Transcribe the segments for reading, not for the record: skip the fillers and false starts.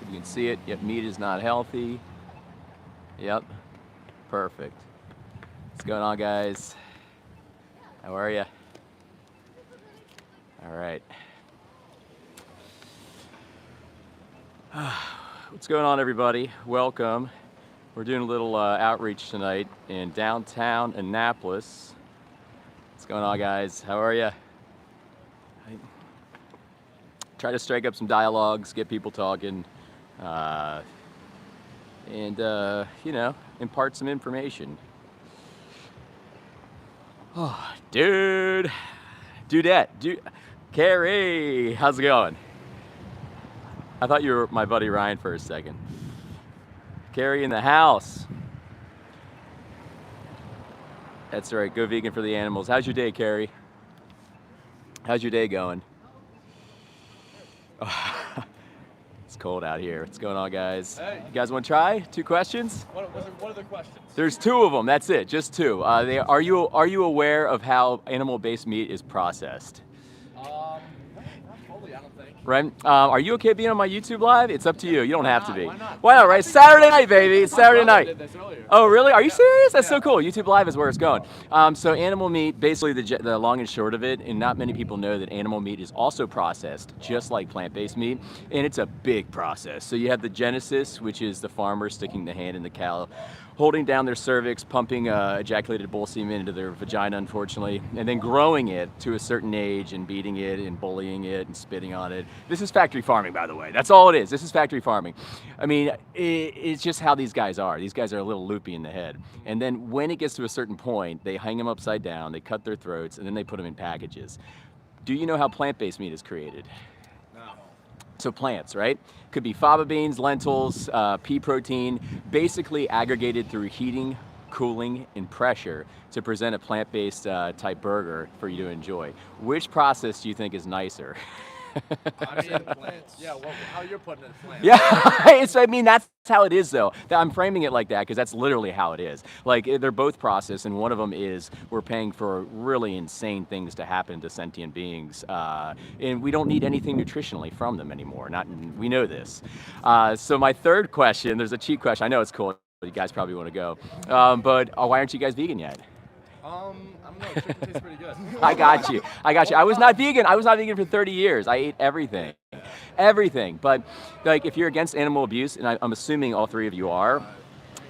You can see it. Yep, meat is not healthy. Yep, perfect. What's going on, guys? How are you? All right. What's going on, everybody? Welcome. We're doing a little outreach tonight in downtown Annapolis. What's going on, guys? How are you? Try to strike up some dialogues, get people talking, and you know, impart some information. Oh, Dudette, Carrie, how's it going? I thought you were my buddy Ryan for a second. Carrie in the house. That's right, go vegan for the animals. How's your day, Carrie? How's your day going? Oh, it's cold out here. What's going on, guys? Hey. You guys want to try? 2 questions? What are the questions? There's 2 of them. That's it. Just 2. Are you aware of how animal-based meat is processed? Not fully, I don't think. Right? Are you okay being on my YouTube live? It's up to you. You don't have to be. Why not? Why not? Right? Saturday night, baby. It's Saturday night. Did this earlier. Oh, really? Are you serious? That's so cool. YouTube Live is where it's going. So animal meat, basically the long and short of it, and not many people know that animal meat is also processed, just like plant-based meat, and it's a big process. So you have the genesis, which is the farmer sticking the hand in the cow, holding down their cervix, pumping ejaculated bull semen into their vagina, unfortunately, and then growing it to a certain age and beating it and bullying it and spitting on it. This is factory farming, by the way. That's all it is. This is factory farming. I mean, it's just how these guys are. These guys are a little loopy in the head. And then when it gets to a certain point, they hang them upside down, they cut their throats, and then they put them in packages. Do you know how plant-based meat is created? No. So plants, right? Could be fava beans, lentils, pea protein, basically aggregated through heating, cooling, and pressure to present a plant-based type burger for you to enjoy. Which process do you think is nicer? I mean, plants. Yeah, well, how you're putting it, plants. Yeah, I mean, that's how it is, though. I'm framing it like that because that's literally how it is. Like, they're both processed, and one of them is we're paying for really insane things to happen to sentient beings, and we don't need anything nutritionally from them anymore. We know this. So my third question, there's a cheat question. I know it's cool. You guys probably want to go, but why aren't you guys vegan yet? I don't know. Chicken tastes pretty good. I got you. I was not vegan. I was not vegan for 30 years. I ate everything. But like, if you're against animal abuse, and I'm assuming all 3 of you are,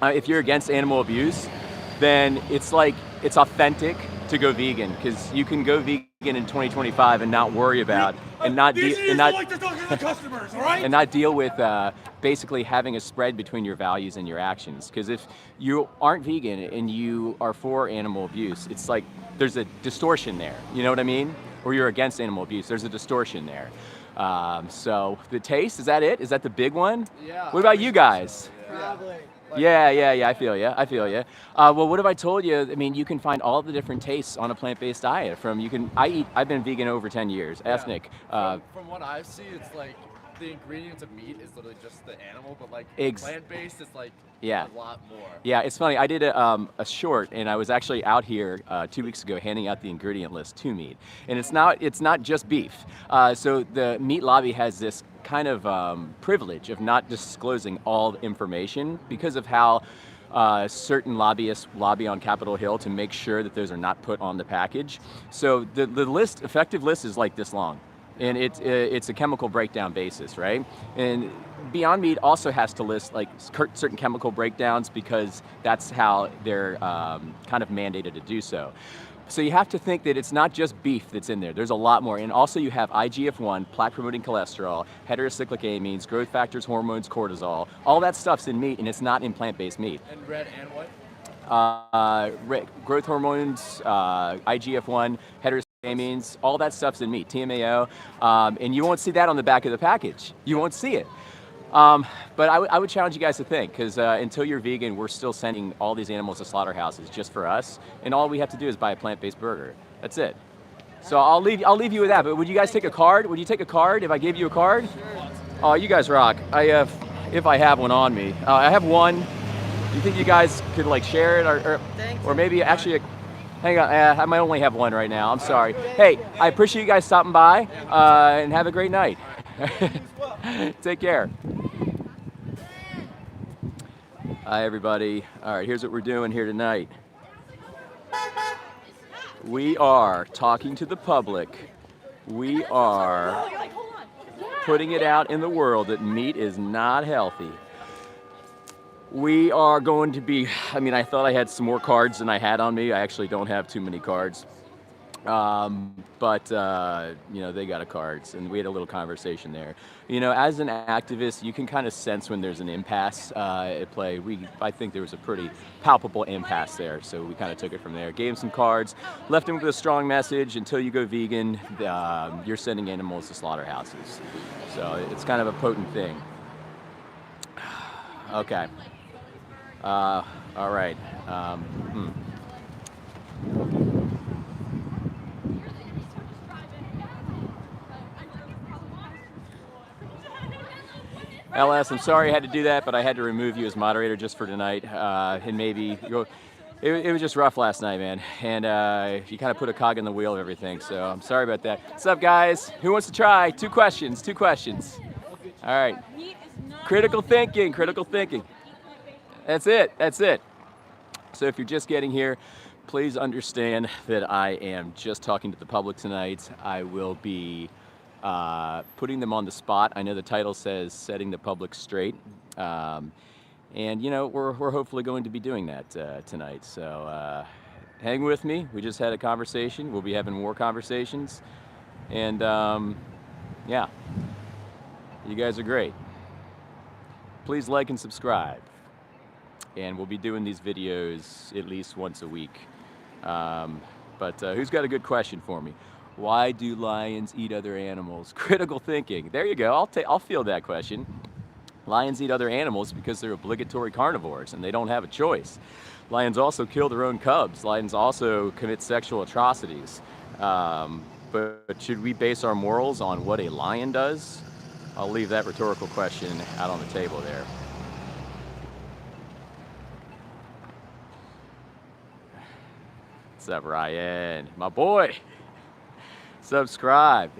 if you're against animal abuse, then it's authentic to go vegan, because you can go vegan in 2025 and not worry about and not deal with basically having a spread between your values and your actions. Because if you aren't vegan and you are for animal abuse, it's like there's a distortion there. You know what I mean? Or you're against animal abuse. There's a distortion there. So the taste, is that it? Is that the big one? Yeah. What about you guys? Probably. Yeah, I feel you. Well, what have I told you? I mean, you can find all the different tastes on a plant-based diet. I've been vegan over 10 years. Ask Nick. From what I see, it's like the ingredients of meat is literally just the animal, but like plant-based is like a lot more. Yeah, it's funny. I did a short, and I was actually out here 2 weeks ago handing out the ingredient list to meat, and it's not just beef. So the meat lobby has this kind of privilege of not disclosing all information because of how certain lobbyists lobby on Capitol Hill to make sure that those are not put on the package. So the effective list is like this long. And it's a chemical breakdown basis, right? And Beyond Meat also has to list like certain chemical breakdowns because that's how they're kind of mandated to do so. So you have to think that it's not just beef that's in there. There's a lot more. And also you have IGF-1, plaque-promoting cholesterol, heterocyclic amines, growth factors, hormones, cortisol. All that stuff's in meat, and it's not in plant-based meat. And red and white? Growth hormones, IGF-1, heterocyclic amines, all that stuff's in meat, TMAO, and you won't see that on the back of the package. You won't see it. But I would challenge you guys to think, because until you're vegan, we're still sending all these animals to slaughterhouses just for us, and all we have to do is buy a plant-based burger. That's it. So I'll leave you with that. But would you guys take a card? Would you take a card if I gave you a card? Sure. Oh, you guys rock. If I have one on me, I have one. Do you think you guys could like share it, or maybe actually? Hang on, I might only have one right now. I'm sorry. Hey, I appreciate you guys stopping by, and have a great night. Take care. Hi, everybody. All right, here's what we're doing here tonight. We are talking to the public. We are putting it out in the world that meat is not healthy. We are going to be, I thought I had some more cards than I had on me. I actually don't have too many cards. But they got a cards, and we had a little conversation there. As an activist, you can kind of sense when there's an impasse at play. I think there was a pretty palpable impasse there, so we kind of took it from there. Gave him some cards, left him with a strong message: until you go vegan, you're sending animals to slaughterhouses. So it's kind of a potent thing. Okay. All right. LS, I'm sorry I had to do that, but I had to remove you as moderator just for tonight. And maybe it was just rough last night, man. And you kind of put a cog in the wheel of everything. So I'm sorry about that. What's up, guys? Who wants to try? Two questions. All right. Critical thinking. That's it. So if you're just getting here, please understand that I am just talking to the public tonight. I will be putting them on the spot. I know the title says setting the public straight. And we're hopefully going to be doing that tonight. So hang with me. We just had a conversation. We'll be having more conversations. And yeah, you guys are great. Please like and subscribe. And we'll be doing these videos at least once a week. But who's got a good question for me? Why do lions eat other animals? Critical thinking. There you go. I'll field that question. Lions eat other animals because they're obligatory carnivores and they don't have a choice. Lions also kill their own cubs. Lions also commit sexual atrocities. But should we base our morals on what a lion does? I'll leave that rhetorical question out on the table there. What's up, Ryan? My boy. Subscribe.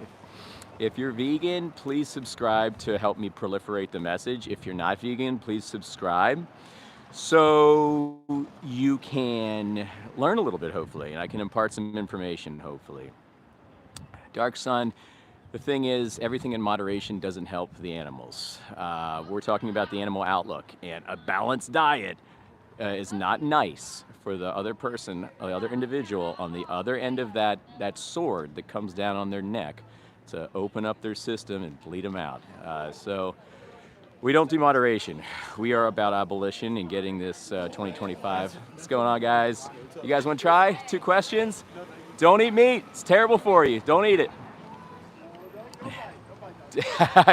If you're vegan, please subscribe to help me proliferate the message. If you're not vegan, please subscribe so you can learn a little bit, hopefully, and I can impart some information, hopefully. Dark Sun, the thing is, everything in moderation doesn't help the animals. We're talking about the animal outlook, and a balanced diet is not nice for the other person, the other individual on the other end of that sword that comes down on their neck to open up their system and bleed them out. So we don't do moderation. We are about abolition and getting this 2025. What's going on, guys? You guys want to try? 2 questions? Don't eat meat. It's terrible for you. Don't eat it.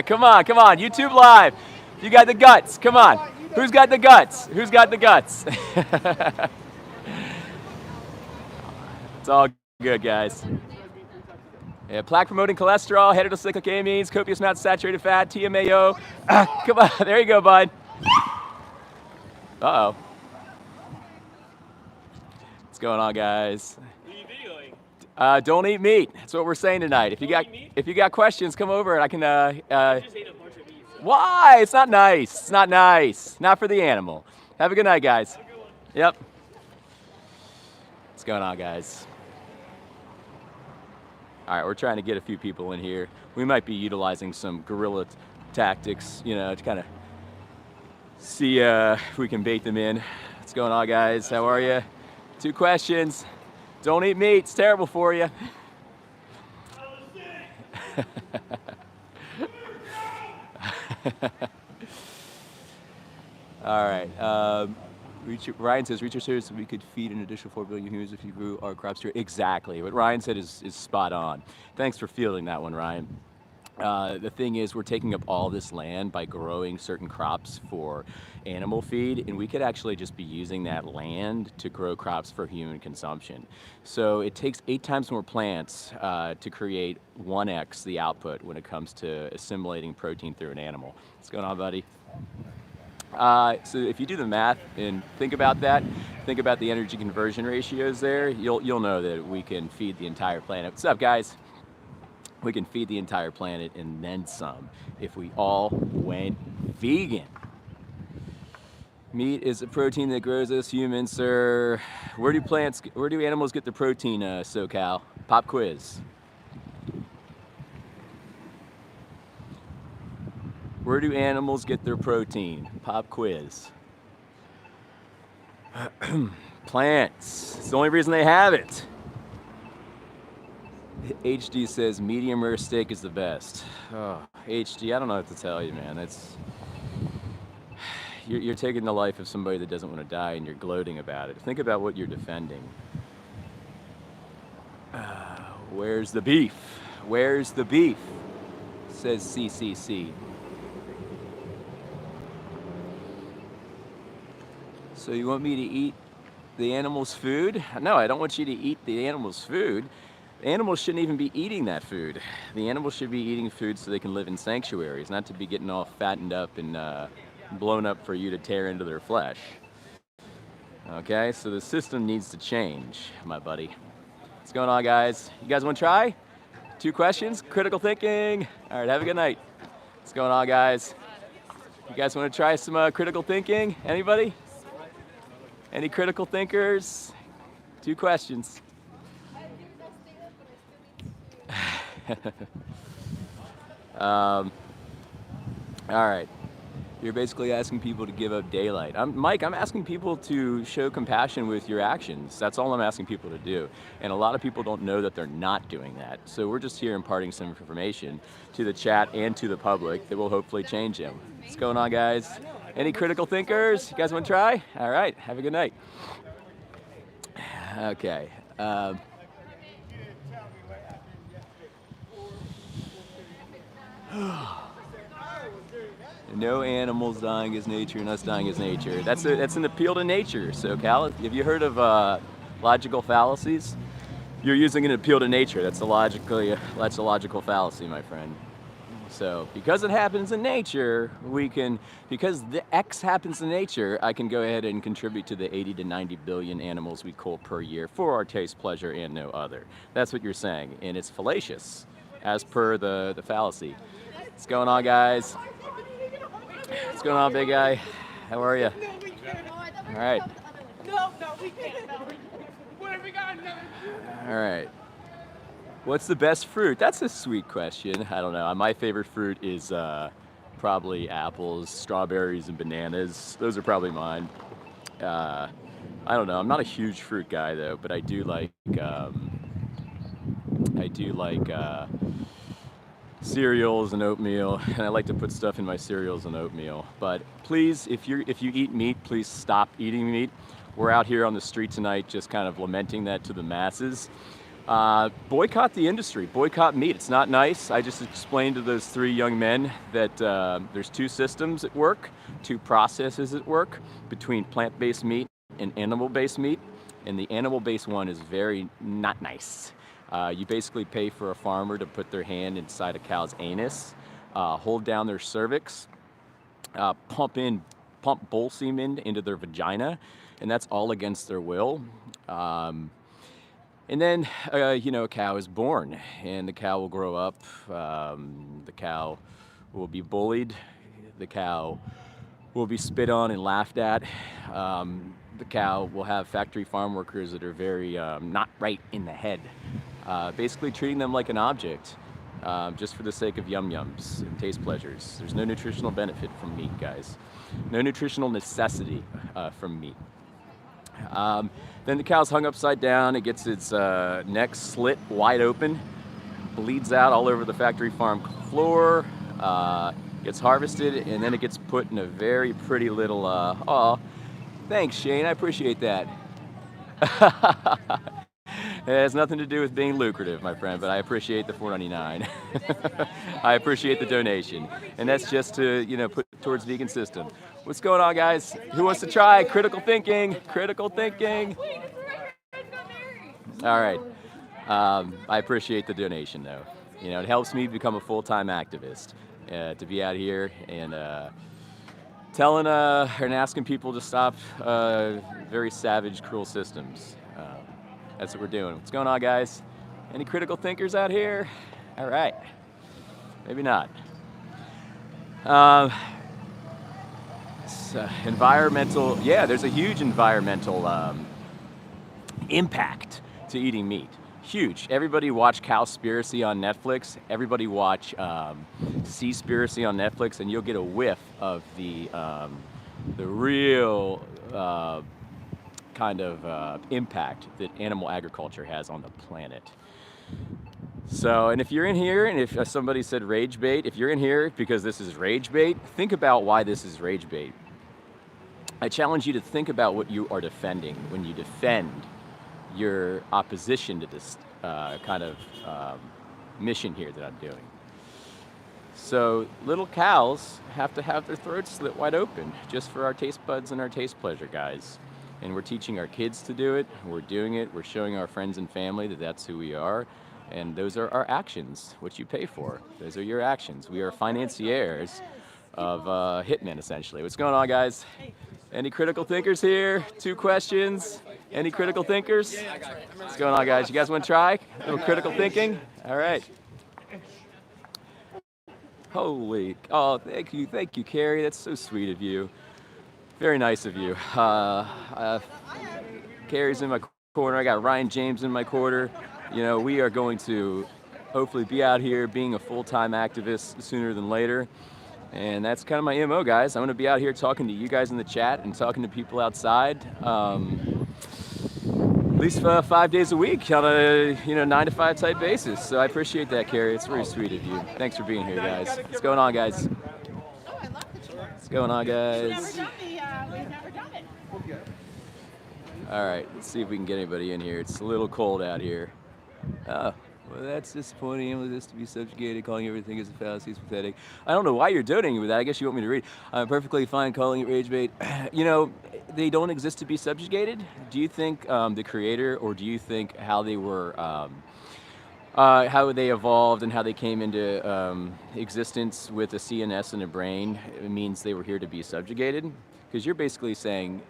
Come on. YouTube Live. You got the guts. Come on. Who's got the guts? It's all good, guys. Yeah, plaque-promoting cholesterol, heterocyclic amines, copious amounts of saturated fat, TMAO. Come on, there you go, bud. Uh-oh. What's going on, guys? What are you videoing? Don't eat meat. That's what we're saying tonight. If you got questions, come over and I can. I just ate a bunch of meat. Why? It's not nice. Not for the animal. Have a good night, guys. Have a good one. Yep. What's going on, guys? All right, we're trying to get a few people in here. We might be utilizing some guerrilla tactics, to kind of see if we can bait them in. What's going on, guys? How are you? 2 questions. Don't eat meat. It's terrible for you. All right. Ryan says, research says we could feed an additional 4 billion humans if you grew our crops here. Exactly. What Ryan said is spot on. Thanks for fielding that one, Ryan. The thing is, we're taking up all this land by growing certain crops for animal feed, and we could actually just be using that land to grow crops for human consumption. So it takes 8 times more plants to create 1x the output when it comes to assimilating protein through an animal. What's going on, buddy? So if you do the math and think about that, think about the energy conversion ratios there, you'll know that we can feed the entire planet. What's up, guys? We can feed the entire planet and then some if we all went vegan. Meat is a protein that grows us humans, sir. Where do animals get their protein, SoCal? Pop quiz. Where do animals get their protein? Pop quiz. Plants. It's the only reason they have it. HD says medium rare steak is the best. Oh, HD, I don't know what to tell you, man. You're taking the life of somebody that doesn't want to die and you're gloating about it. Think about what you're defending. Where's the beef? Where's the beef? Says CCC. So you want me to eat the animal's food? No, I don't want you to eat the animal's food. The animals shouldn't even be eating that food. The animals should be eating food so they can live in sanctuaries, not to be getting all fattened up and blown up for you to tear into their flesh. Okay, so the system needs to change, my buddy. What's going on, guys? You guys want to try? 2 questions? Critical thinking. All right, have a good night. What's going on, guys? You guys want to try some critical thinking? Anybody? Any critical thinkers? 2 questions. All right. You're basically asking people to give up daylight. Mike, I'm asking people to show compassion with your actions. That's all I'm asking people to do. And a lot of people don't know that they're not doing that. So we're just here imparting some information to the chat and to the public that will hopefully change them. What's going on, guys? Any critical thinkers? You guys want to try? All right. Have a good night. Okay. No animals dying is nature and us dying is nature. That's an appeal to nature. So, Cal, have you heard of logical fallacies? You're using an appeal to nature. That's a logical fallacy, my friend. So, because it happens in nature, because the X happens in nature, I can go ahead and contribute to the 80 to 90 billion animals we cull per year for our taste, pleasure, and no other. That's what you're saying, and it's fallacious, as per the fallacy. What's going on, guys? What's going on, big guy? How are you? All right. No, we can't. No. What have we got? All right. What's the best fruit? That's a sweet question. I don't know. My favorite fruit is probably apples, strawberries, and bananas. Those are probably mine. I don't know. I'm not a huge fruit guy though, but I do like cereals and oatmeal, and I like to put stuff in my cereals and oatmeal. But please, if you eat meat, please stop eating meat. We're out here on the street tonight just kind of lamenting that to the masses. Boycott the industry, boycott meat. It's not nice. I just explained to those 3 young men that there's 2 systems at work, 2 processes at work between plant-based meat and animal-based meat, and the animal-based one is very not nice. You basically pay for a farmer to put their hand inside a cow's anus, hold down their cervix, pump bull semen into their vagina, and that's all against their will. And then, a cow is born, and the cow will grow up. The cow will be bullied. The cow will be spit on and laughed at. The cow will have factory farm workers that are very not right in the head, basically treating them like an object, just for the sake of yum-yums and taste pleasures. There's no nutritional benefit from meat, guys. No nutritional necessity from meat. Then the cow's hung upside down. It gets its neck slit wide open, bleeds out all over the factory farm floor, gets harvested, and then it gets put in a very pretty little, oh, thanks, Shane, I appreciate that. It has nothing to do with being lucrative, my friend, but I appreciate the $4.99. I appreciate the donation. And that's just to, put towards vegan system. What's going on, guys? Who wants to try critical thinking? Critical thinking. All right. I appreciate the donation, though. It helps me become a full-time activist, to be out here and telling and asking people to stop very savage, cruel systems. That's what we're doing. What's going on, guys? Any critical thinkers out here? All right. Maybe not. Environmental, yeah, there's a huge environmental impact to eating meat. Huge. Everybody watch Cowspiracy on Netflix. Everybody watch Seaspiracy on Netflix, and you'll get a whiff of the real kind of impact that animal agriculture has on the planet. So, and if you're in here, and if somebody said rage bait, if you're in here because this is rage bait, think about why this is rage bait. I challenge you to think about what you are defending when you defend your opposition to this kind of mission here that I'm doing. So little cows have to have their throats slit wide open just for our taste buds and our taste pleasure, guys. And we're teaching our kids to do it, we're doing it, we're showing our friends and family that that's who we are. And those are our actions, what you pay for. Those are your actions. We are financiers of hitmen, essentially. What's going on, guys? Any critical thinkers here? 2 questions. Any critical thinkers? What's going on, guys? You guys want to try a little critical thinking? All right. Holy, oh, thank you, Carrie. That's so sweet of you. Very nice of you. Carrie's in my corner. I got Ryan James in my corner. You know, we are going to hopefully be out here being a full-time activist sooner than later. And that's kind of my MO, guys. I'm going to be out here talking to you guys in the chat and talking to people outside. At least 5 days a week on a 9 to 5 type basis. So I appreciate that, Carrie. It's very sweet of you. Thanks for being here, guys. What's going on, guys? What's going on, guys? We've never done it. All right, let's see if we can get anybody in here. It's a little cold out here. Oh, well, that's disappointing. With this to be subjugated, calling everything as a fallacy is pathetic. I don't know why you're donating with that. I guess you want me to read. I'm perfectly fine calling it rage bait. You know, they don't exist to be subjugated. Do you think the creator, or do you think how they were, how they evolved and how they came into existence with a CNS and a brain, it means they were here to be subjugated? Because you're basically saying,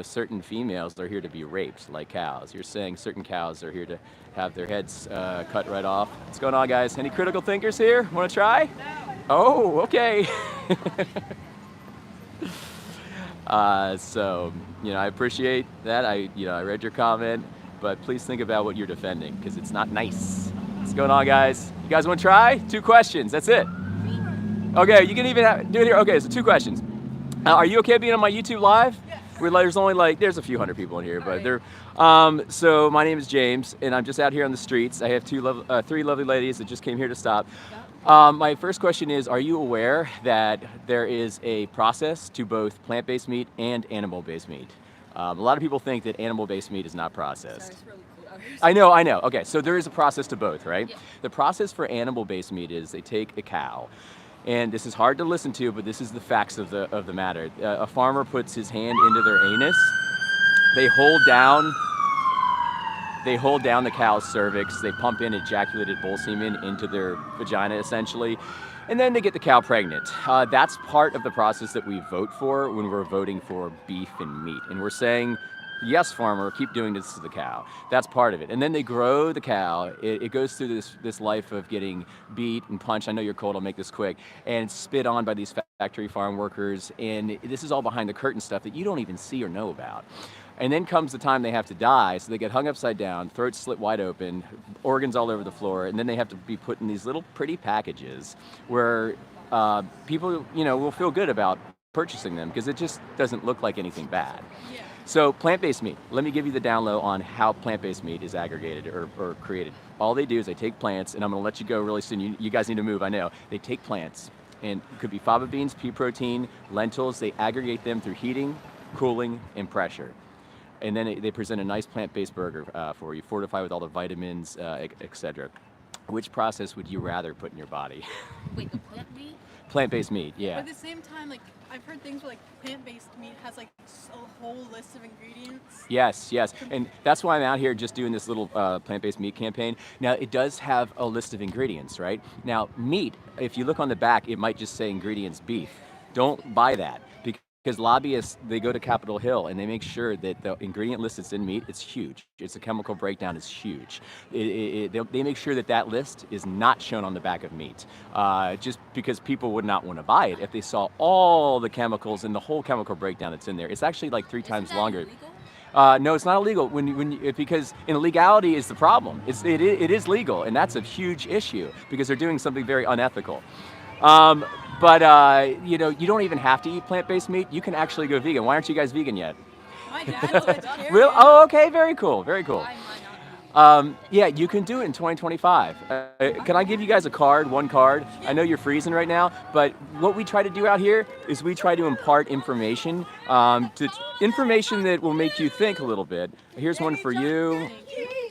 certain females are here to be raped like cows. You're saying certain cows are here to have their heads cut right off. What's going on, guys? Any critical thinkers here? Want to try? No. Oh, okay. So, I appreciate that. I read your comment, but please think about what you're defending, because it's not nice. What's going on, guys? You guys want to try? 2 questions. That's it. Okay, you can even do it here. Okay, so 2 questions. Are you okay being on my YouTube live? Yes. There's only there's a few hundred people in here, but they're. So my name is James, and I'm just out here on the streets. I have 3 lovely ladies that just came here to stop. My first question is, are you aware that there is a process to both plant-based meat and animal-based meat? A lot of people think that animal-based meat is not processed. I know. Okay, so there is a process to both, right? Yeah. The process for animal-based meat is they take a cow, and this is hard to listen to, but this is the facts of the matter. A farmer puts his hand into their anus. They hold down the cow's cervix. They pump in ejaculated bull semen into their vagina, essentially, and then they get the cow pregnant. That's part of the process that we vote for when we're voting for beef and meat, and we're saying, yes, farmer, keep doing this to the cow. That's part of it. And then they grow the cow. It goes through this life of getting beat and punched. I know you're cold, I'll make this quick. And spit on by these factory farm workers. And this is all behind the curtain stuff that you don't even see or know about. And then comes the time they have to die, so they get hung upside down, throats slit wide open, organs all over the floor, and then they have to be put in these little pretty packages where people, will feel good about purchasing them, because it just doesn't look like anything bad. Yeah. So plant-based meat, let me give you the down low on how plant-based meat is aggregated or created. All they do is they take plants, and I'm gonna let you go really soon. You guys need to move, I know. They take plants, and it could be fava beans, pea protein, lentils. They aggregate them through heating, cooling, and pressure. And then they present a nice plant-based burger for you, fortified with all the vitamins, etc. Which process would you rather put in your body? Wait, the plant meat? Plant-based meat, yeah. But at the same time, I've heard things where plant-based meat has a whole list of ingredients. Yes, and that's why I'm out here just doing this little plant-based meat campaign. Now, it does have a list of ingredients, right? Now, meat, if you look on the back, it might just say ingredients beef. Don't buy that, because lobbyists, they go to Capitol Hill and they make sure that the ingredient list that's in meat, it's huge. It's a chemical breakdown is huge. They make sure that that list is not shown on the back of meat, just because people would not want to buy it if they saw all the chemicals and the whole chemical breakdown that's in there. It's actually like 3 times longer. No, it's not illegal because illegality is the problem. It is legal, and that's a huge issue because they're doing something very unethical. But you know, you don't even have to eat plant-based meat. You can actually go vegan. Why aren't you guys vegan yet? My dad's vegetarian. Really? Oh, okay, very cool, very cool. Yeah, you can do it in 2025. Can I give you guys a card, one card? I know you're freezing right now, but what we try to do out here is we try to impart information, information that will make you think a little bit. Here's one for you,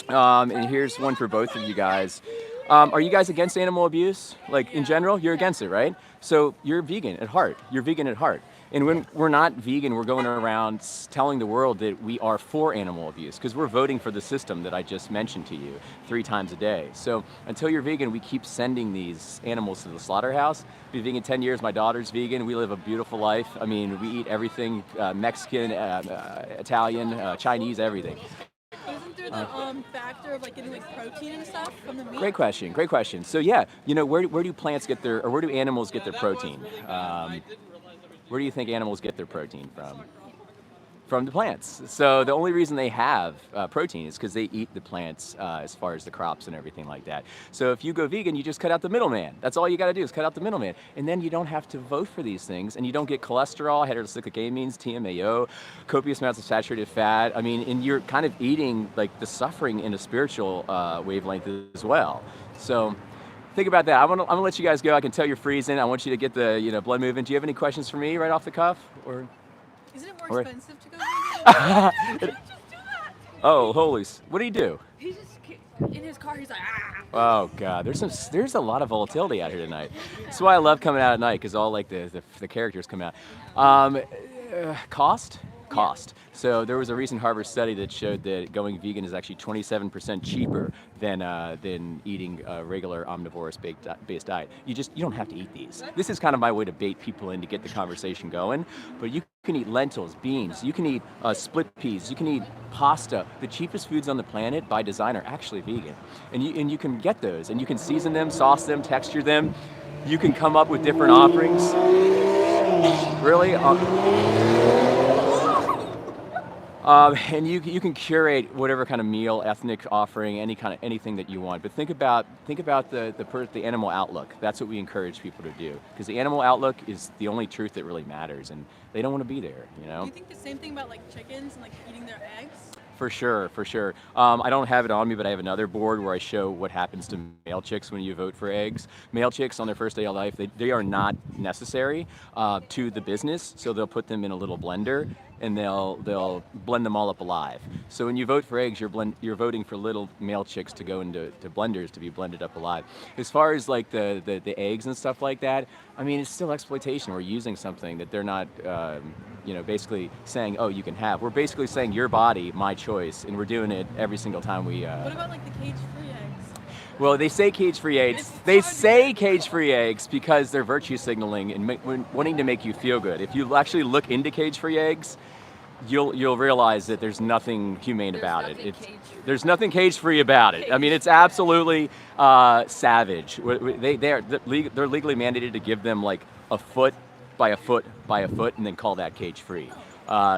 and here's one for both of you guys. Are you guys against animal abuse? Like in general, you're against it, right? So you're vegan at heart. You're vegan at heart. And when we're not vegan, we're going around telling the world that we are for animal abuse because we're voting for the system that I just mentioned to you 3 times a day. So until you're vegan, we keep sending these animals to the slaughterhouse. Been vegan 10 years. My daughter's vegan. We live a beautiful life. I mean, we eat everything, Mexican, Italian, Chinese, everything. Isn't there the factor of like getting like protein and stuff from the meat? Great question, great question. So yeah, you know, where do plants get their, or where do animals get their protein? Where do you think animals get their protein from? From the plants. So the only reason they have protein is because they eat the plants as far as the crops and everything like that. So if you go vegan, you just cut out the middleman. That's all you got to do is cut out the middleman. And then you don't have to vote for these things and you don't get cholesterol, heterocyclic amines, TMAO, copious amounts of saturated fat. I mean, and you're kind of eating like the suffering in a spiritual wavelength as well. So think about that. I'm gonna let you guys go. I can tell you're freezing. I want you to get the blood moving. Do you have any questions for me right off the cuff? Or isn't it more expensive to go vegan? Just do that. Oh, holy! What do you do? He just in his car. He's like, ah. Oh God, there's a lot of volatility out here tonight. That's why I love coming out at night because all like the characters come out. Cost. So there was a recent Harvard study that showed that going vegan is actually 27% cheaper than eating a regular omnivorous-based diet. You don't have to eat these. This is kind of my way to bait people in to get the conversation going. But you can eat lentils, beans. You can eat split peas. You can eat pasta. The cheapest foods on the planet by design are actually vegan, and you can get those, and you can season them, sauce them, texture them. You can come up with different offerings. Really. And you can curate whatever kind of meal, ethnic offering, anything that you want. But think about the animal outlook. That's what we encourage people to do because the animal outlook is the only truth that really matters, and they don't want to be there. You know. Do you think the same thing about like chickens and like eating their eggs? For sure. I don't have it on me, but I have another board where I show what happens to male chicks when you vote for eggs. Male chicks on their first day of life, they are not necessary to the business, so they'll put them in a little blender and they'll blend them all up alive. So when you vote for eggs, you're voting for little male chicks to go into blenders to be blended up alive. As far as like the eggs and stuff like that, I mean, it's still exploitation. We're using something that they're not, basically saying, oh, you can have. We're basically saying your body, my choice, and we're doing it every single time we. What about like the cage-free eggs? Well, they say cage-free eggs. They say cage-free eggs because they're virtue signaling and wanting to make you feel good. If you actually look into cage-free eggs, you'll realize that there's nothing humane about it. There's nothing cage-free about it. I mean, it's absolutely savage. They're legally mandated to give them like a foot by a foot by a foot, and then call that cage-free.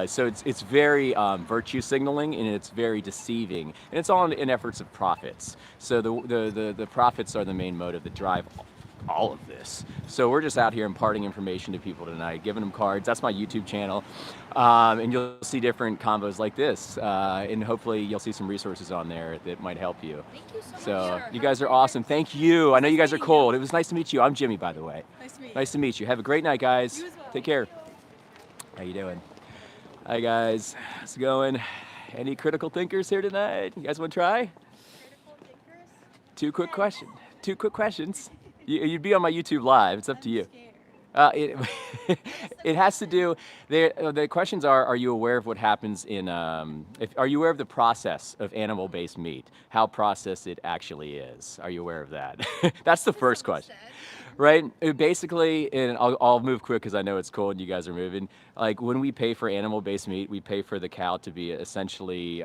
So it's very virtue signaling, and it's very deceiving, and it's all in efforts of profits. So the profits are the main motive that drive all of this. So we're just out here imparting information to people tonight, giving them cards. That's my YouTube channel, and you'll see different combos like this, and hopefully you'll see some resources on there that might help you. Thank you so much. So you guys are awesome. Thank you. I know you guys are cold. It was nice to meet you. I'm Jimmy, by the way. Nice to meet you. Nice to meet you. Have a great night, guys. You as well. Take care. How you doing? Hi guys, how's it going? Any critical thinkers here tonight? You guys want to try? Critical thinkers? Two quick questions. You'd be on my YouTube live. It's up to you. It has to do. The questions are you aware of what happens in? Are you aware of the process of animal-based meat? How processed it actually is? Are you aware of that? That's the first question. right? Basically, and I'll move quick because I know it's cold and you guys are moving. Like when we pay for animal-based meat, we pay for the cow to be essentially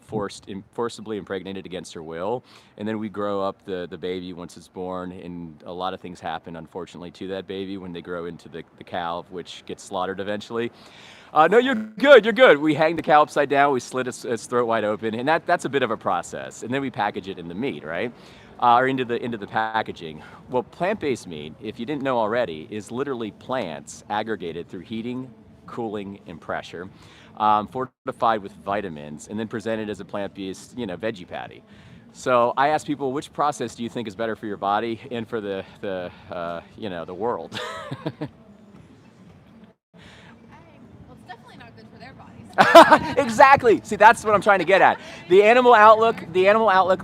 forcibly impregnated against her will, and then we grow up the baby once it's born, and a lot of things happen, unfortunately, to that baby when they grow into the cow, which gets slaughtered eventually. No, you're good, you're good. We hang the cow upside down, we slit its throat wide open, and that's a bit of a process. And then we package it in the meat, right? Or into the packaging. Well, plant-based meat, if you didn't know already, is literally plants aggregated through heating, cooling, and pressure, fortified with vitamins, and then presented as a plant-based, veggie patty. So I ask people, which process do you think is better for your body and for the world? Exactly. See, that's what I'm trying to get at. The animal outlook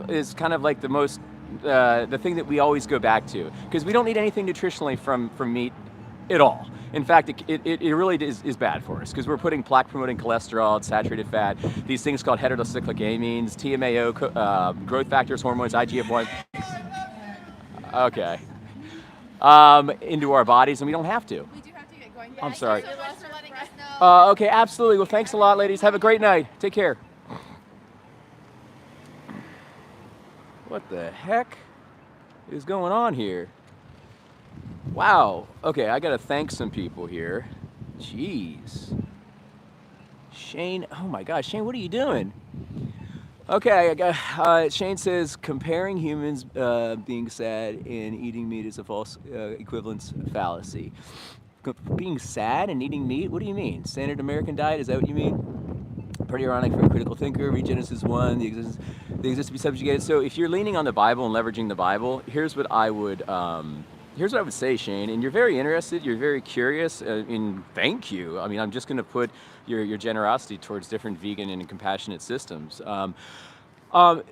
is kind of like the most, the thing that we always go back to, because we don't need anything nutritionally from meat at all. In fact, it really is bad for us, because we're putting plaque-promoting cholesterol, saturated fat, these things called heterocyclic amines, TMAO, growth factors, hormones, IGF-1. Okay. Into our bodies, and we don't have to. We do have to get going. I'm sorry. Thank you so much for letting us know. Okay, absolutely. Well, thanks a lot, ladies. Have a great night. Take care. What the heck is going on here? Wow. Okay, I gotta thank some people here. Jeez. Shane, oh my gosh, Shane, what are you doing? Okay, I got, Shane says, comparing humans being sad and eating meat is a false equivalence fallacy. Being sad and eating meat? What do you mean? Standard American diet, is that what you mean? Pretty ironic for a critical thinker. Read Genesis 1, the exist to be subjugated. So if you're leaning on the Bible and leveraging the Bible, here's what I would say, Shane. And you're very interested, you're very curious, and thank you. I mean, I'm just going to put your generosity towards different vegan and compassionate systems. I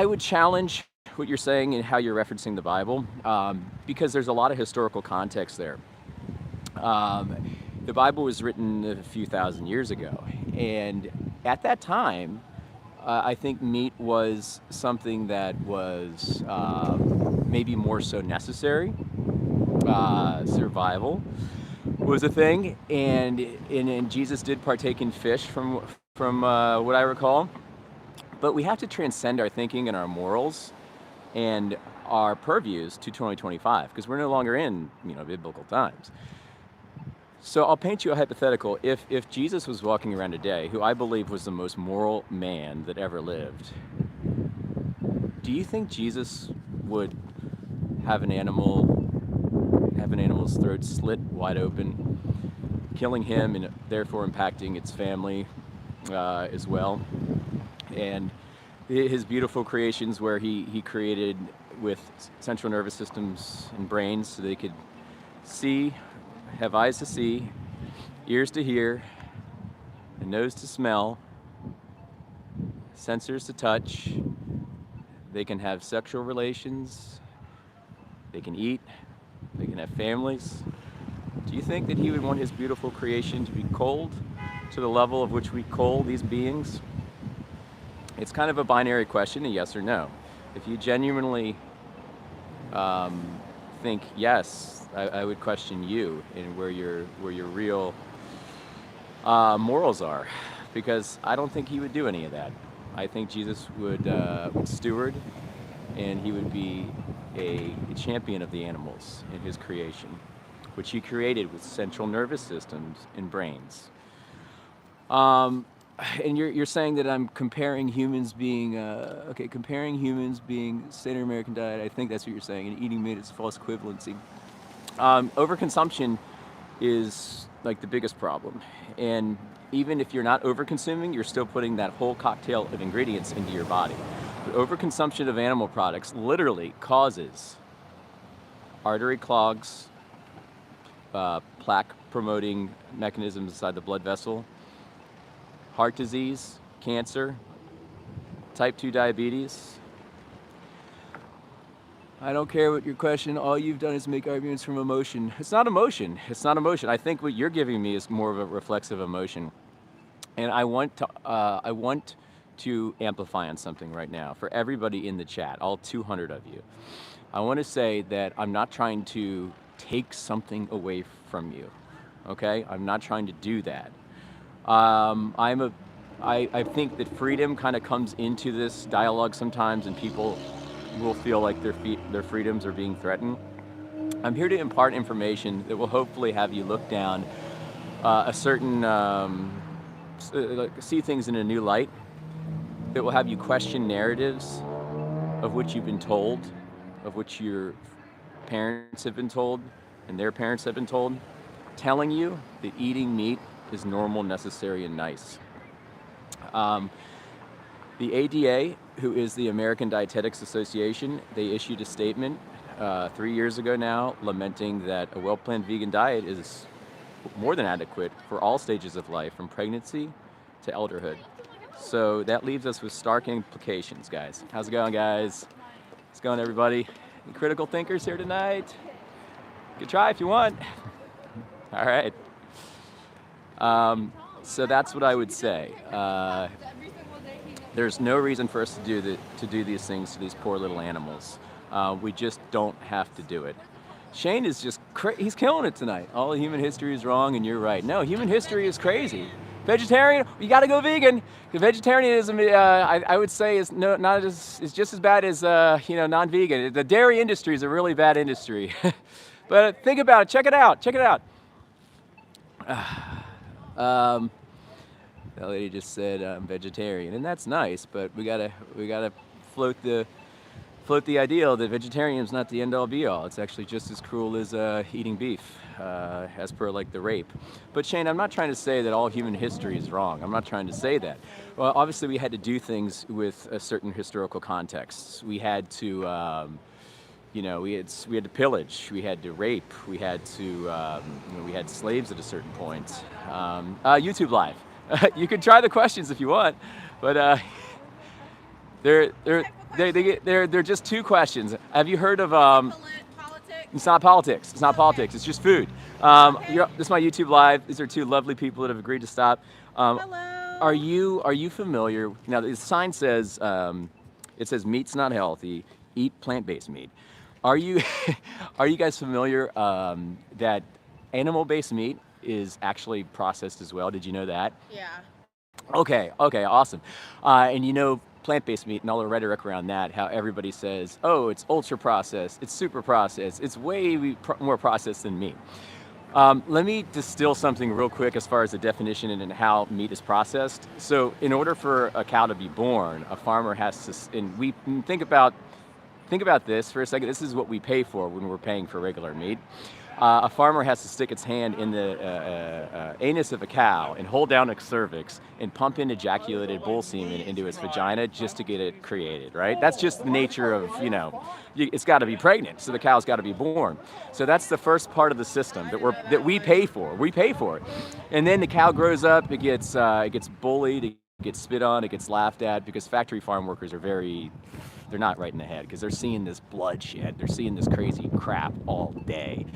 would challenge what you're saying and how you're referencing the Bible, because there's a lot of historical context there. The Bible was written a few thousand years ago, and at that time, I think meat was something that was maybe more so necessary. Survival was a thing, and Jesus did partake in fish from what I recall. But we have to transcend our thinking and our morals and our purviews to 2025, because we're no longer in biblical times. So I'll paint you a hypothetical. If Jesus was walking around today, who I believe was the most moral man that ever lived, do you think Jesus would have an animal's throat slit wide open, killing him and therefore impacting its family as well? And his beautiful creations where he created with central nervous systems and brains so they could see, have eyes to see, ears to hear, a nose to smell, sensors to touch. They can have sexual relations, they can eat, they can have families. Do you think that he would want his beautiful creation to be cold to the level of which we cold these beings? It's kind of a binary question, a yes or no. If you genuinely think yes, I would question you and where your real morals are, because I don't think he would do any of that. I think Jesus would steward, and he would be a champion of the animals in his creation, which he created with central nervous systems and brains. And you're saying that I'm comparing humans being standard American diet. I think that's what you're saying. And eating meat is false equivalency. Overconsumption is like the biggest problem. And even if you're not overconsuming, you're still putting that whole cocktail of ingredients into your body. But overconsumption of animal products literally causes artery clogs, plaque-promoting mechanisms inside the blood vessel, heart disease, cancer, type 2 diabetes. I don't care what your question, all you've done is make arguments from emotion. It's not emotion, it's not emotion. I think what you're giving me is more of a reflexive emotion. And I want to amplify on something right now for everybody in the chat, all 200 of you. I want to say that I'm not trying to take something away from you, okay? I'm not trying to do that. I think that freedom kind of comes into this dialogue sometimes, and people will feel like their freedoms are being threatened. I'm here to impart information that will hopefully have you look down a certain, see things in a new light, that will have you question narratives of which you've been told, of which your parents have been told, and their parents have been told, telling you that eating meat is normal, necessary, and nice. The ADA, who is the American Dietetics Association, they issued a statement 3 years ago now, lamenting that a well-planned vegan diet is more than adequate for all stages of life, from pregnancy to elderhood. So that leaves us with stark implications, guys. How's it going, guys? How's it going, everybody? Any critical thinkers here tonight? You can try if you want. All right. So that's what I would say. There's no reason for us to do these things to these poor little animals. We just don't have to do it. Shane is just he's killing it tonight. All of human history is wrong, and you're right. No, human history is crazy. Vegetarian, you got to go vegan. Vegetarianism, I would say, is just as bad as non-vegan. The dairy industry is a really bad industry. But think about it. Check it out. Check it out. That lady just said I'm vegetarian, and that's nice. But we gotta float the ideal that vegetarianism is not the end-all be-all. It's actually just as cruel as eating beef, as per like the rape. But Shane, I'm not trying to say that all human history is wrong. I'm not trying to say that. Well, obviously we had to do things with a certain historical context. We had to, we had to pillage, we had to rape, we had to, we had slaves at a certain point. YouTube Live. You can try the questions if you want, but they're just two questions. Have you heard of Politics? It's not politics. It's not Okay. politics. It's just food. Okay. This is my YouTube Live. These are two lovely people that have agreed to stop. Hello. Are you familiar? Now the sign says it says meat's not healthy. Eat plant-based meat. Are you are you guys familiar that animal-based meat is actually processed as well? Did you know that? Yeah. Okay, awesome. And plant-based meat and all the rhetoric around that, how everybody says, oh, it's ultra-processed, it's super-processed, it's way more processed than meat. Let me distill something real quick as far as the definition and how meat is processed. So in order for a cow to be born, a farmer has to, and we think about this for a second. This is what we pay for when we're paying for regular meat. A farmer has to stick its hand in the anus of a cow and hold down its cervix and pump in ejaculated bull semen into its vagina just to get it created, right? That's just the nature of, it's got to be pregnant, so the cow's got to be born. So that's the first part of the system that we pay for. We pay for it. And then the cow grows up, it gets bullied, it gets spit on, it gets laughed at, because factory farm workers are they're not right in the head, because they're seeing this bloodshed, they're seeing this crazy crap all day.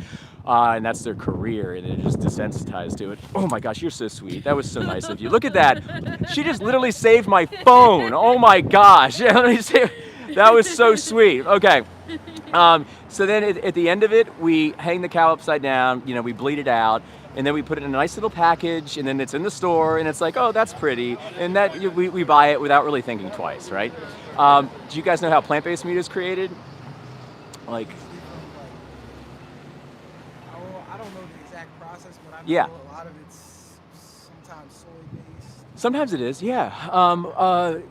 And that's their career, and they're just desensitized to it. Oh my gosh, you're so sweet. That was so nice of you. Look at that. She just literally saved my phone. Oh my gosh. That was so sweet. Okay. So then at the end of it, we hang the cow upside down, we bleed it out, and then we put it in a nice little package, and then it's in the store, and it's like, oh, that's pretty. And that we buy it without really thinking twice, right? Do you guys know how plant-based meat is created? I don't know the exact process, but I know Yeah. a lot of it's sometimes soy-based. Sometimes it is, yeah.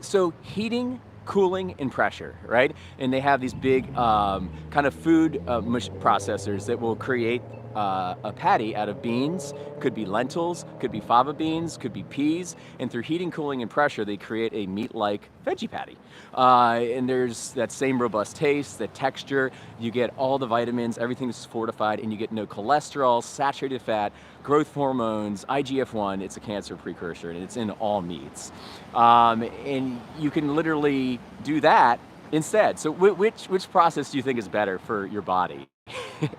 So heating, cooling, and pressure, right? And they have these big kind of food processors that will create a patty out of beans. Could be lentils, could be fava beans, could be peas, and through heating, cooling, and pressure, they create a meat-like veggie patty. And there's that same robust taste, that texture. You get all the vitamins, everything's fortified, and you get no cholesterol, saturated fat, growth hormones, IGF-1. It's a cancer precursor, and it's in all meats. And you can literally do that instead. So which process do you think is better for your body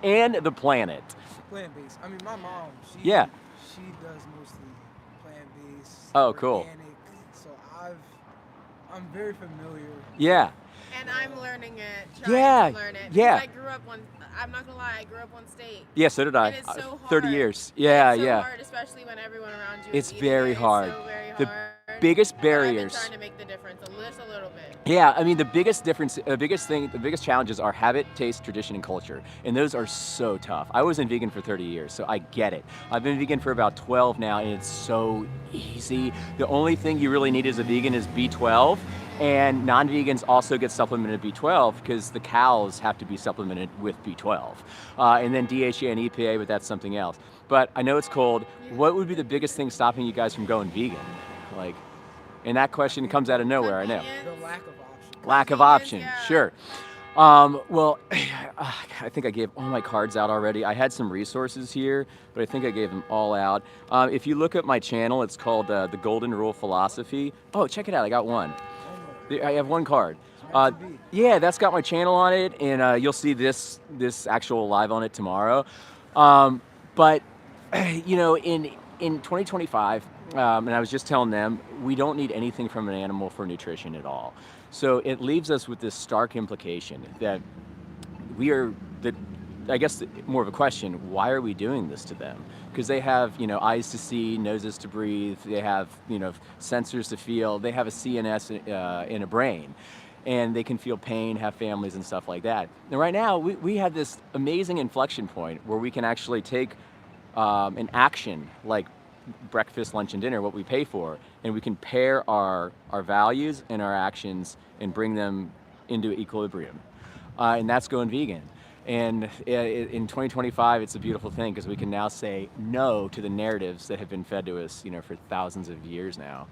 and the planet? Plant-based. I mean, my mom, she does mostly plant-based. Oh, cool. Organic. So I'm very familiar. Yeah. And I'm learning it, Yeah, trying to learn it. yeah. Because I grew up I'm not gonna lie, I grew up one state. Yeah, so did I. And it's so hard. 30 years. Yeah, it's so yeah. hard, especially when everyone around you It's is eating very it. hard. It's so very The hard. biggest But I've been barriers. trying to make the difference just a little bit. Yeah, I mean the biggest difference, the biggest challenges are habit, taste, tradition, and culture, and those are so tough. I wasn't vegan for 30 years, so I get it. I've been vegan for about 12 now, and it's so easy. The only thing you really need as a vegan is B12, and non-vegans also get supplemented B12 because the cows have to be supplemented with B12, and then DHA and EPA, but that's something else. But I know it's cold. What would be the biggest thing stopping you guys from going vegan? Like. And that question comes out of nowhere, I know. The lack of options. Lack of option, yeah. sure. Well, I think I gave all my cards out already. I had some resources here, but I think I gave them all out. If you look at my channel, it's called The Golden Rule Philosophy. Oh, check it out, I got one. I have one card. Yeah, that's got my channel on it, and you'll see this actual live on it tomorrow. But, you know, in 2025, and I was just telling them, we don't need anything from an animal for nutrition at all. So it leaves us with this stark implication that I guess more of a question, why are we doing this to them? Because they have, you know, eyes to see, noses to breathe, they have, you know, sensors to feel, they have a CNS in a brain, and they can feel pain, have families and stuff like that. And right now, we have this amazing inflection point where we can actually take an action like breakfast, lunch, and dinner, what we pay for, and we can pair our values and our actions and bring them into equilibrium. And that's going vegan. And in 2025, it's a beautiful thing because we can now say no to the narratives that have been fed to us, you know, for thousands of years now.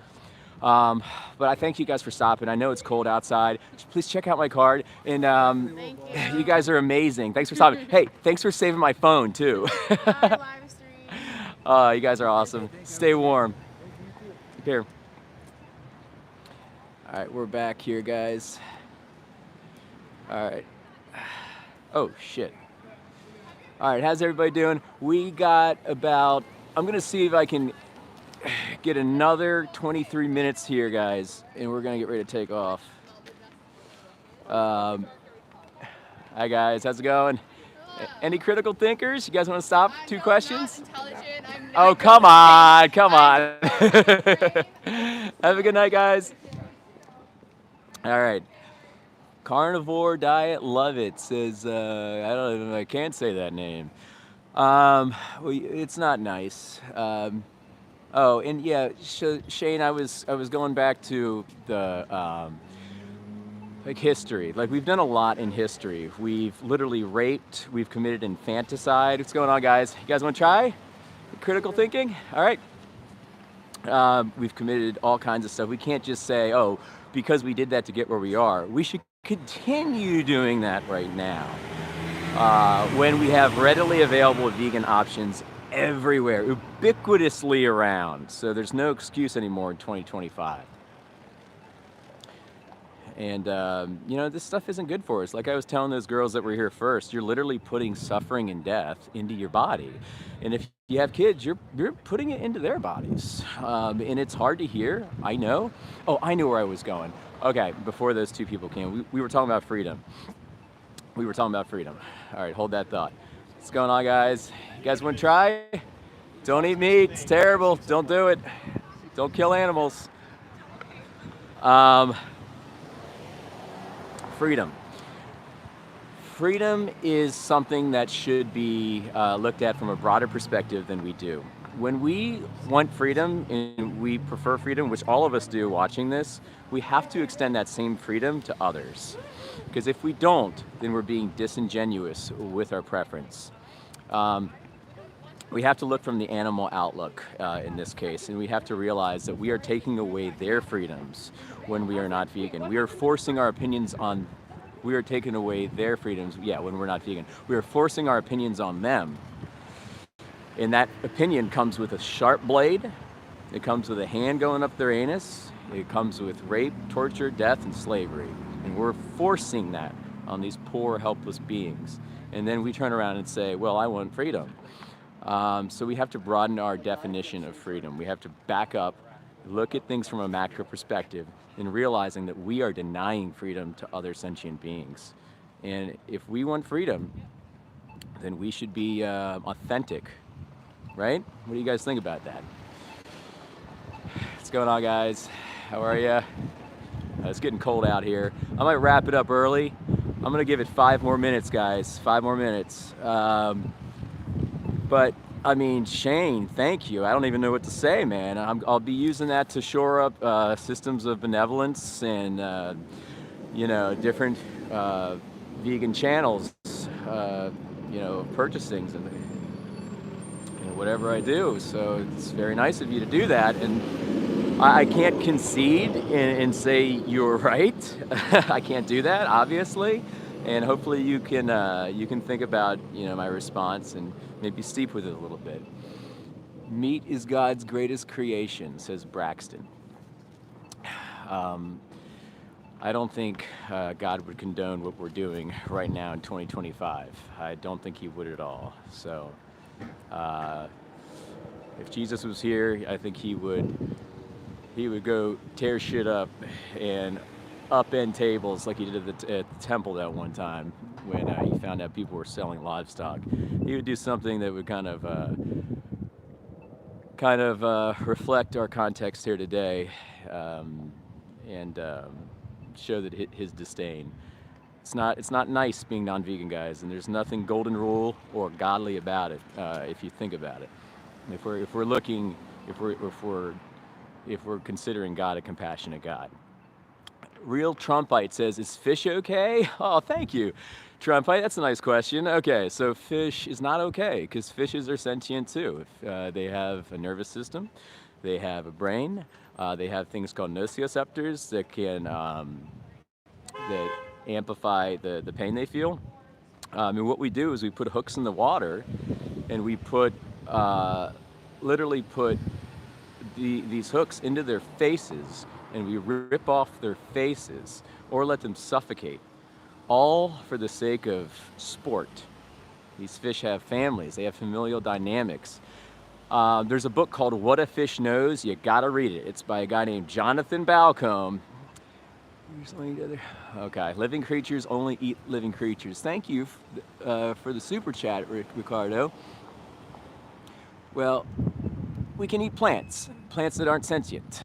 But I thank you guys for stopping. I know it's cold outside. Please check out my card. And Thank you. you guys are amazing. Thanks for stopping. Hey, thanks for saving my phone too. Bye, live stream. You guys are awesome. Stay warm. Here. All right, we're back here, guys. All right. Oh, shit. All right, how's everybody doing? We got about, I'm going to see if I can get another 23 minutes here, guys, and we're going to get ready to take off. Hi, guys. How's it going? Any critical thinkers? You guys want to stop? Two questions? Oh, come on. Come on. Have a good night, guys. All right. Carnivore Diet Love It says, I can't say that name. Well, it's not nice. Oh, and yeah, Shane, I was going back to the like history. Like, we've done a lot in history. We've literally raped. We've committed infanticide. What's going on, guys? You guys want to try critical thinking? All right. We've committed all kinds of stuff. We can't just say, oh, because we did that to get where we are. We should continue doing that right now. When we have readily available vegan options everywhere, ubiquitously around. So there's no excuse anymore in 2025. And, you know, this stuff isn't good for us. Like I was telling those girls that were here first, you're literally putting suffering and death into your body. And if you have kids, you're putting it into their bodies. And it's hard to hear, I know. Oh, I knew where I was going. Okay, before those two people came, we were talking about freedom. We were talking about freedom. All right, hold that thought. What's going on, guys? You guys want to try? Don't eat meat, it's terrible. Don't do it. Don't kill animals. Freedom. Freedom is something that should be looked at from a broader perspective than we do. When we want freedom and we prefer freedom, which all of us do watching this, we have to extend that same freedom to others. Because if we don't, then we're being disingenuous with our preference. We have to look from the animal outlook in this case, and we have to realize that we are taking away their freedoms when we are not vegan. We are forcing our opinions on, we are taking away their freedoms, when we're not vegan. We are forcing our opinions on them. And that opinion comes with a sharp blade, it comes with a hand going up their anus, it comes with rape, torture, death, and slavery. And we're forcing that on these poor, helpless beings. And then we turn around and say, well, I want freedom. So we have to broaden our definition of freedom. We have to back up look at things from a macro perspective and realizing that we are denying freedom to other sentient beings. And if we want freedom, then we should be authentic, right? What do you guys think about that? What's going on, guys? How are you? It's getting cold out here. I might wrap it up early. I'm gonna give it 5 more minutes, guys. 5 more minutes. But I mean, Shane, thank you. I don't even know what to say, man. I'll be using that to shore up systems of benevolence and different vegan channels, purchasing and whatever I do. So it's very nice of you to do that. And I can't concede and say you're right. I can't do that, obviously. And hopefully you can think about my response and maybe steep with it a little bit. Meat is God's greatest creation, says Braxton. I don't think God would condone what we're doing right now in 2025. I don't think he would at all. So if Jesus was here, I think he would go tear shit up and upend tables like he did at the temple that one time when he found out people were selling livestock. He would do something that would kind of reflect our context here today and show that his disdain. It's not nice being non-vegan, guys, and there's nothing golden rule or godly about it if you think about it. If we're considering God a compassionate God. Real Trumpite says, is fish okay? Oh, thank you, Trumpite. That's a nice question. Okay, so fish is not okay because fishes are sentient too. They have a nervous system, they have a brain, they have things called nociceptors that can that amplify the pain they feel. And what we do is we put hooks in the water, and we literally put these hooks into their faces, and we rip off their faces or let them suffocate, all for the sake of sport. These fish have families, they have familial dynamics. There's a book called What a Fish Knows. You gotta read it. It's by a guy named Jonathan Balcombe. Okay, living creatures only eat living creatures. Thank you for the super chat, Ricardo. Well, we can eat plants that aren't sentient.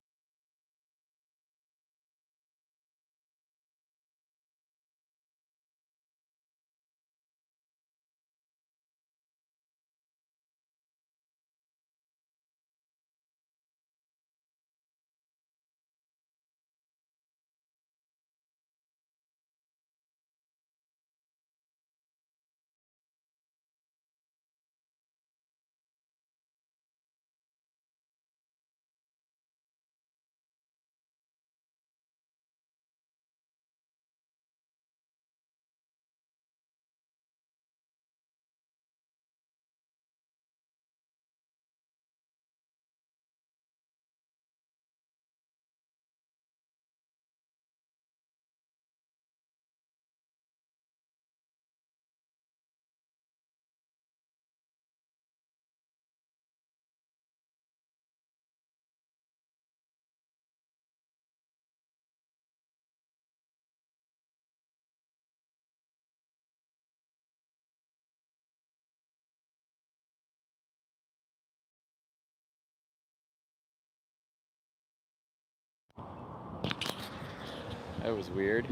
That was weird.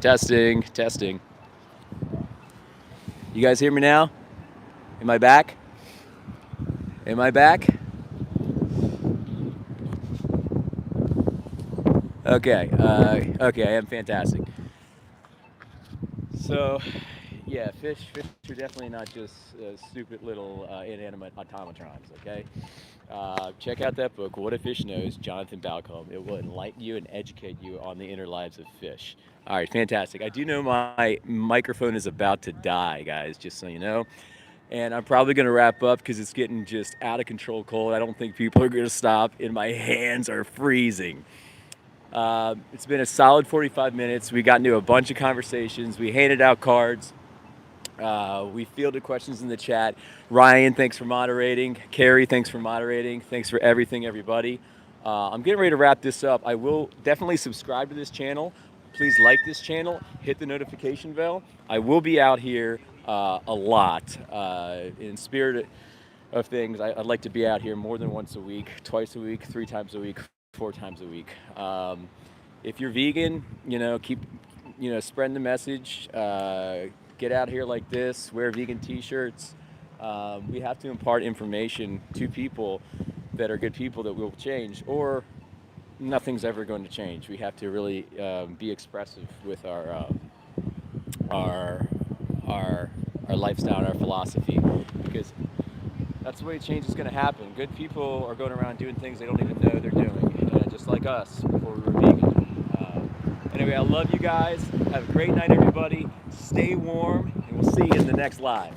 Testing. You guys hear me now? Am I back? Okay, I am fantastic. So, yeah, fish are definitely not just stupid little inanimate automatrons, okay? Check out that book, What a Fish Knows, Jonathan Balcombe. It will enlighten you and educate you on the inner lives of fish. All right, fantastic. I do know my microphone is about to die, guys, just so you know. And I'm probably going to wrap up because it's getting just out of control cold. I don't think people are going to stop, and my hands are freezing. It's been a solid 45 minutes. We got into a bunch of conversations. We handed out cards. We fielded questions in the chat. Ryan, thanks for moderating. Carrie, thanks for moderating. Thanks for everything, everybody. I'm getting ready to wrap this up. I will definitely subscribe to this channel. Please like this channel, hit the notification bell. I will be out here a lot. In spirit of things, I'd like to be out here more than once a week, twice a week, 3 times a week, 4 times a week. If you're vegan, keep, spreading the message. Get out here like this, wear vegan t-shirts. We have to impart information to people that are good people that will change, or nothing's ever going to change. We have to really be expressive with our lifestyle and our philosophy, because that's the way change is going to happen. Good people are going around doing things they don't even know they're doing, just like us before we were vegan. Anyway, I love you guys. Have a great night, everybody. Stay warm, and we'll see you in the next live.